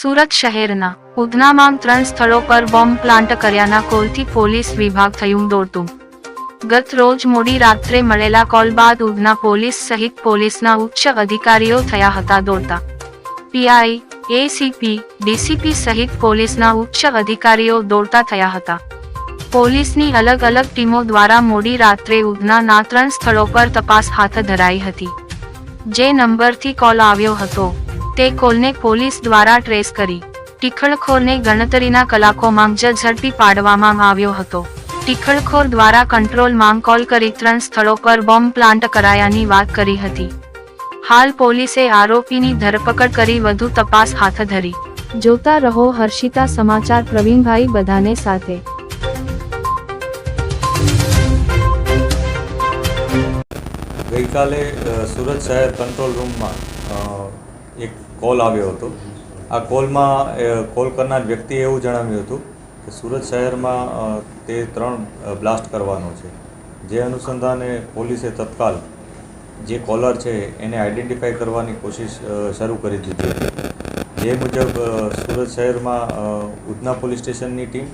સુરત શહેરના ઉધનામાં 3 સ્થળો પર બોમ્બ પ્લાન્ટ કર્યાના કોલથી પોલીસ વિભાગ થયું દોડતું। ગત રોજ મોડી રાત્રે મળેલા કોલ બાદ ઉધના પોલીસ સહિત પોલીસના ઉચ્ચ અધિકારીઓ થયા હતા દોડતા। પીઆઈ, એસીપી, ડીસીપી સહિત પોલીસના ઉચ્ચ અધિકારીઓ દોડતા થયા હતા। પોલીસની અલગ અલગ ટીમો દ્વારા મોડી રાત્રે ઉધનાના 3 સ્થળો પર તપાસ હાથ ધરાઈ હતી। જે નંબરથી કોલ આવ્યો હતો તે કોલને પોલીસ દ્વારા ટ્રેસ કરી ટીખળખોરને ગણતરીના કલાકોમાં જ ઝડપી પાડવામાં આવ્યો હતો। ટીખળખોર દ્વારા કંટ્રોલમાં કોલ કરી 3 સ્થળો પર બોમ્બ પ્લાન્ટ કરાયાની વાત કરી હતી। હાલ પોલીસે આરોપીની ધરપકડ કરી વધુ તપાસ હાથ ધરી। જોતા રહો હર્ષિતા સમાચાર। પ્રવીણભાઈ બધાને સાથે। ગઈકાલે સુરત શહેર કંટ્રોલ રૂમમાં એક કોલ આવ્યો હતો। આ કોલમાં કોલ કરનાર વ્યક્તિએ એવું જણાવ્યું હતું કે સુરત શહેરમાં તે 3 બ્લાસ્ટ કરવાનો છે। જે અનુસંધાને પોલીસે તત્કાલ જે કોલર છે એને આઈડેન્ટિફાઈ કરવાની કોશિશ શરૂ કરી દીધી હતી। જે મુજબ સુરત શહેરમાં ઉધના પોલીસ સ્ટેશનની ટીમ,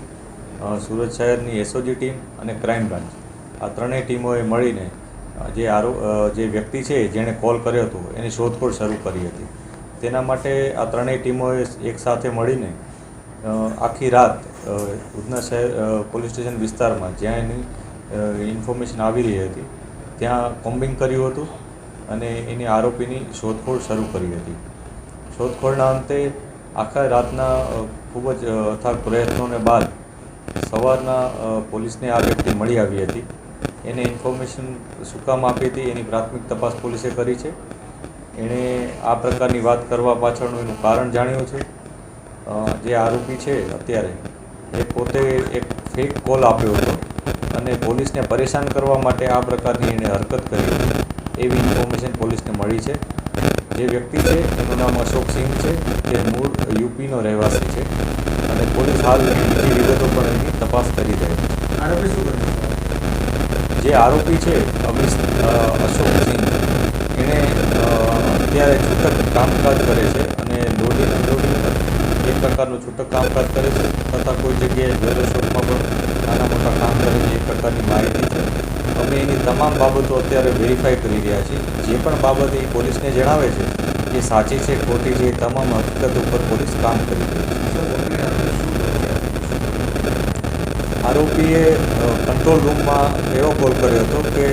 સુરત શહેરની એસઓજી ટીમ અને ક્રાઇમ બ્રાન્ચ આ ત્રણેય ટીમોએ મળીને જે વ્યક્તિ છે જેણે કોલ કર્યો હતો એની શોધખોળ શરૂ કરી હતી। તેના માટે આ ત્રણેય ટીમોએ એકસાથે મળીને આખી રાત ઉધના શહેર પોલીસ સ્ટેશન વિસ્તારમાં જ્યાં એની ઇન્ફોર્મેશન આવી રહી હતી ત્યાં કોમ્બિંગ કર્યું હતું અને એની આરોપીની શોધખોળ શરૂ કરી હતી। શોધખોળના અંતે આખા રાતના ખૂબ જ અથાગ પ્રયત્નોને બાદ સવારના પોલીસને આ વ્યક્તિ મળી આવી હતી। એને ઇન્ફોર્મેશન શું કામ આપી હતી એની પ્રાથમિક તપાસ પોલીસે કરી છે। એણે આ પ્રકારની વાત કરવા પાછળનું એનું કારણ જાણ્યું છે। જે આરોપી છે અત્યારે એ પોતે એક ફેક કોલ આપ્યો હતો અને પોલીસને પરેશાન કરવા માટે આ પ્રકારની એણે હરકત કરી હતી એવી ઇન્ફોર્મેશન પોલીસને મળી છે। જે વ્યક્તિ છે એનું નામ અશોક સિંહ છે, તે મૂળ યુપીનો રહેવાસી છે અને પોલીસ હાલ બીજી વિગતો પણ એની તપાસ કરી રહી છે। આરોપી શું કરે? જે આરોપી છે અશોક સિંહ એણે અત્યારે છૂટક કામકાજ કરે છે અને લોડિંગ અનલોડિંગ એ પ્રકારનું છૂટક કામકાજ કરે છે તથા કોઈ જગ્યાએ જ્વેલર શોપમાં પણ નાના મોટા કામ કરે છે એ પ્રકારની માહિતી છે। અમે એની તમામ બાબતો અત્યારે વેરીફાઈ કરી રહ્યા છીએ। જે પણ બાબત એ પોલીસને જણાવે છે એ સાચી છે ખોટી છે એ તમામ હકીકત ઉપર પોલીસ કામ કરી રહી છે। આરોપીએ કંટ્રોલ રૂમમાં એવો કોલ કર્યો હતો કે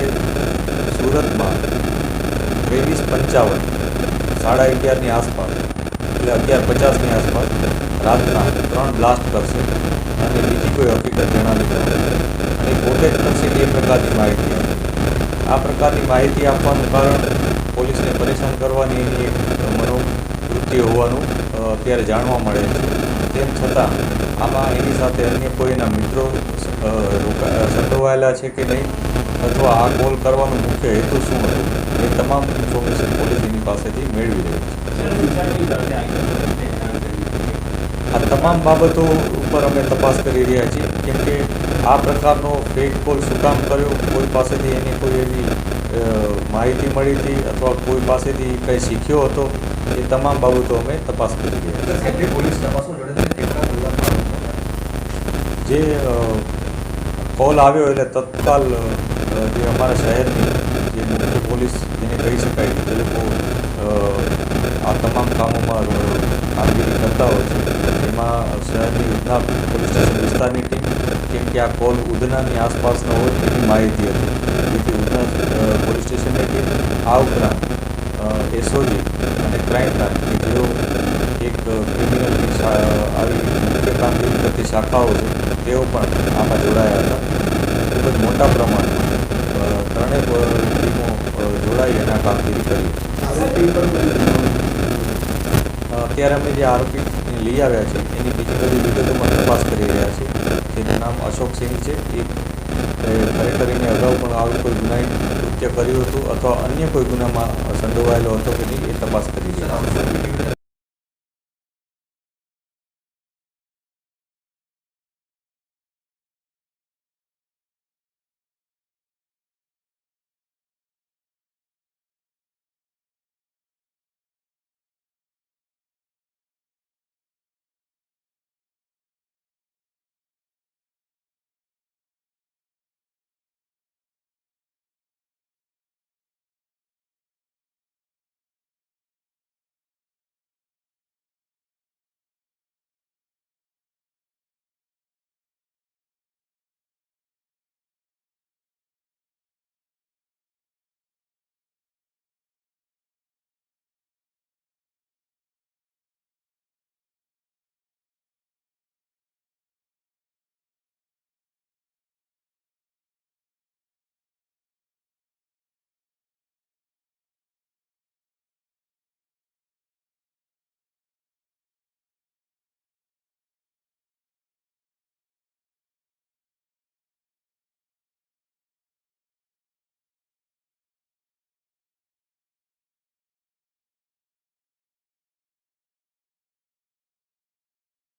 સુરતમાં 23:55 11:30ની આસપાસ એટલે 11:50ની આસપાસ રાતના 3 બ્લાસ્ટ કરશે અને બીજી કોઈ હકીકત જણાવી નથી અને પોતે જ કરશે એ પ્રકારની માહિતી આપી। આ પ્રકારની માહિતી આપવાનું કારણ પોલીસને પરેશાન કરવાની એની એક મનોવૃત્તિ હોવાનું અત્યારે જાણવા મળે છે। તેમ છતાં આમાં એની સાથે અન્ય કોઈના મિત્રો સંડોવાયેલા છે કે નહીં અથવા આ કોલ કરવાનો મુખ્ય હેતુ શું હતો એ તમામ ઇન્ફોર્મેશન પોલીસ એની પાસેથી મેળવી રહી છે। આ તમામ બાબતો ઉપર અમે તપાસ કરી રહ્યા છીએ કેમ કે આ પ્રકારનો ફેક કોલ શું કામ કર્યો, કોઈ પાસેથી એની કોઈ એવી માહિતી મળી હતી અથવા કોઈ પાસેથી કંઈ શીખ્યો હતો એ તમામ બાબતો અમે તપાસ કરી રહ્યા છીએ। પોલીસ તપાસો જે કોલ આવ્યો એટલે તત્કાલ જે અમારા શહેરની જે મુખ્ય પોલીસ જેને કહી શકાય એ લોકો આ તમામ કામોમાં કામગીરી કરતા હોય છે। એમાં શહેરની ઉધના પોલીસ સ્ટેશન વિસ્તારની ટીમ કેમ કે આ કોલ ઉધનાની આસપાસનો હોય એની માહિતી હતી જેથી ઉધના પોલીસ સ્ટેશનની ટીમ આ ઉપરાંત એસઓજી અને ક્રાઇમ બ્રાન્ચ કે જેઓ એક ક્રિમિનલની આવી મુખ્ય કામગીરી કરતી શાખાઓ છે તેઓ પણ આમાં જોડાયા હતા। ખૂબ જ મોટા પ્રમાણમાં ત્રણેય ટીમો જોડાઈ અને આ કામગીરી કરી। અત્યારે અમે જે આરોપી લઈ આવ્યા છે એની બીજી બધી વિગતોમાં તપાસ કરી રહ્યા છીએ। તેનું નામ અશોક સિંહ છે। એ ખરેખર એને અગાઉ પણ આવું કોઈ ગુનાહિત કૃત્ય કર્યું હતું અથવા અન્ય કોઈ ગુનામાં સંડોવાયેલો હતો કે નહીં એ તપાસ કરી રહ્યા છે।